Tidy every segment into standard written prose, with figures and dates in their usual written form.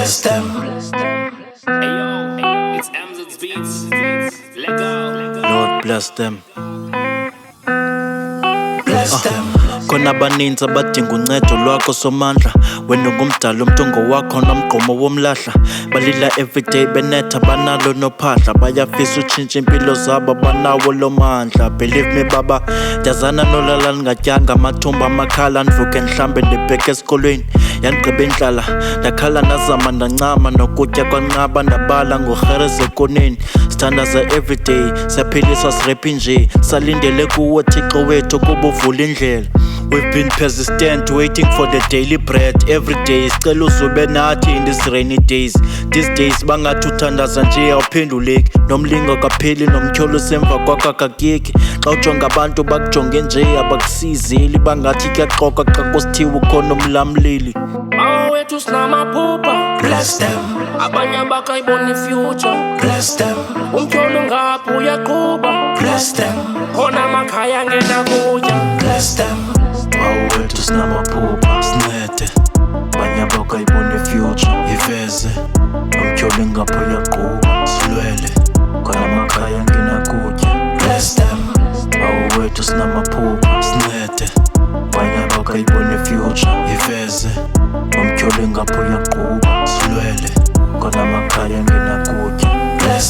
Bless them. Hey yo, it's MZ's Beats. Let go. Lord bless them. Bless them. Khona abaninzi abadinga uncedo lwakho somandla. Wena ungumdala umthungo wakho nomgqumo womlahla. Balila everyday benetha banalo nophahla. Bayafisa utshintsha impilo zabo banawo lo mandla. Believe me baba, ndiyazana nolala lingatyanga amathumba amakhala. Ndivuke ndihlambe ndibheke esikolweni yandigqiba indlala. Ndakhala ndazama ndancama nokutya kwanqaba. Ndabala ngorhereza ekoneni. Sithandaza everyday siyaphiliswa sirephi nje. Salindele kuwe Thixo wethu kuba uvula indlela. We've been persistent, waiting for the daily bread every day. Sicela uzube nathi in these rainy days. These days bangathi uthandaza nje awuphenduleki. Nomlingo kapheli nomtyholo semva kwakho akakeki. Xa ujonga abantu bakujonge nje abakusizeli. Bangathi kuyaxoka xa kusithiwa ukhona umlamlili. Bawo wethu sinamaphupha. Bless them. Abanye abakayibona ifuture. Bless them. Umtyholo ngapha uyaqhuba. Bless them. Khona amakhaya angenakutya. Bless them. Bawo wethu sinamaphupha sincede. Abanye abakayibona ifuture iveze. Umtyholo ngapha uyaqhuba silwele. Khona amakhaya angenakutya. Bless them. Bawo wethu sinamaphupha sincede. Abanye abakayibona ifuture iveze. Umtyholo ngapha uyaqhuba silwele. Khona amakhaya angenakutya.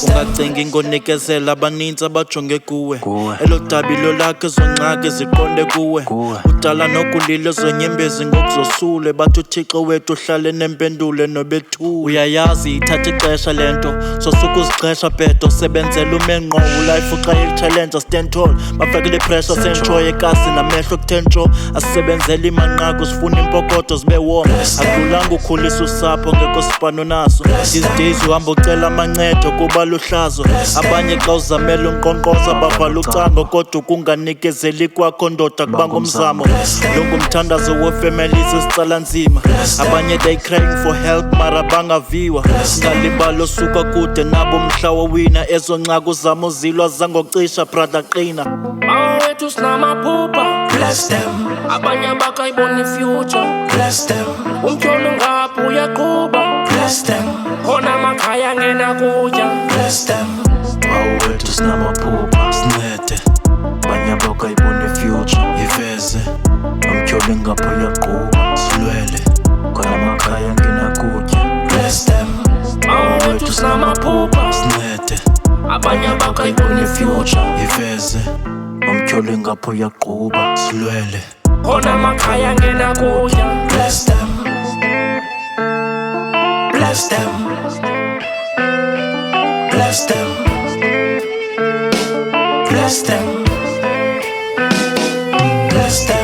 Ungacinga ingonikezela abaninzi abajonge kuwe. Elo dabilo lakhe zongxaki ziqonde kuwe. Udala nokulile zonyembezi ngokuzosule. Bathi uThixo wethu uhlale nempendule nobethu. Uyayazi ithatha ixesha lento sosuku uzixesha bhedo. Sebenzela umenqo ulife uxa challenge stand tall. Bafakele pressure sentroy ekasi namehlo kuthentsho. Asisebenzela imanqaku sifuna impokodo zibe warm. Akulanga ukhulisa usapho ngekho sipano naso. These days uhamba ucela amancedo kuba luhlazo. Abanye xa uzamela unqonqoza bavala ucango. Kodwa ukunganikezeli kwakho ndoda kuba ngumzamo. Lo ngumthandazo wefamilies esicala nzima. Abanye they crying for help mara bangaviwa. Singalibalo suka kude nabo mhla wowina. Ezo ncaku zamo uzilwa zangocisha brother qina. Bawo wethu sinamaphupha. Bless them. Abanye abakayibona ifuture. Bless them. Umtyholo ngapha uyaqhuba. Bless them. Khona amakhaya angenakutya. Bless them. Bawo wethu sinamaphupha sincede. Abanye abakayibona ifuture iveze. Umtyholo ngapha uyaqhuba silwele. Khona amakhaya angenakutya. Bless them. Bawo wethu sinamaphupha. Sincede. Abanye abakayibona ifuture. Iveze. Umtyholo ngapha uyaqhuba silwele. Khona amakhaya angenakutya. Bless them. Bless them. Bless them. Bless them. Bless them.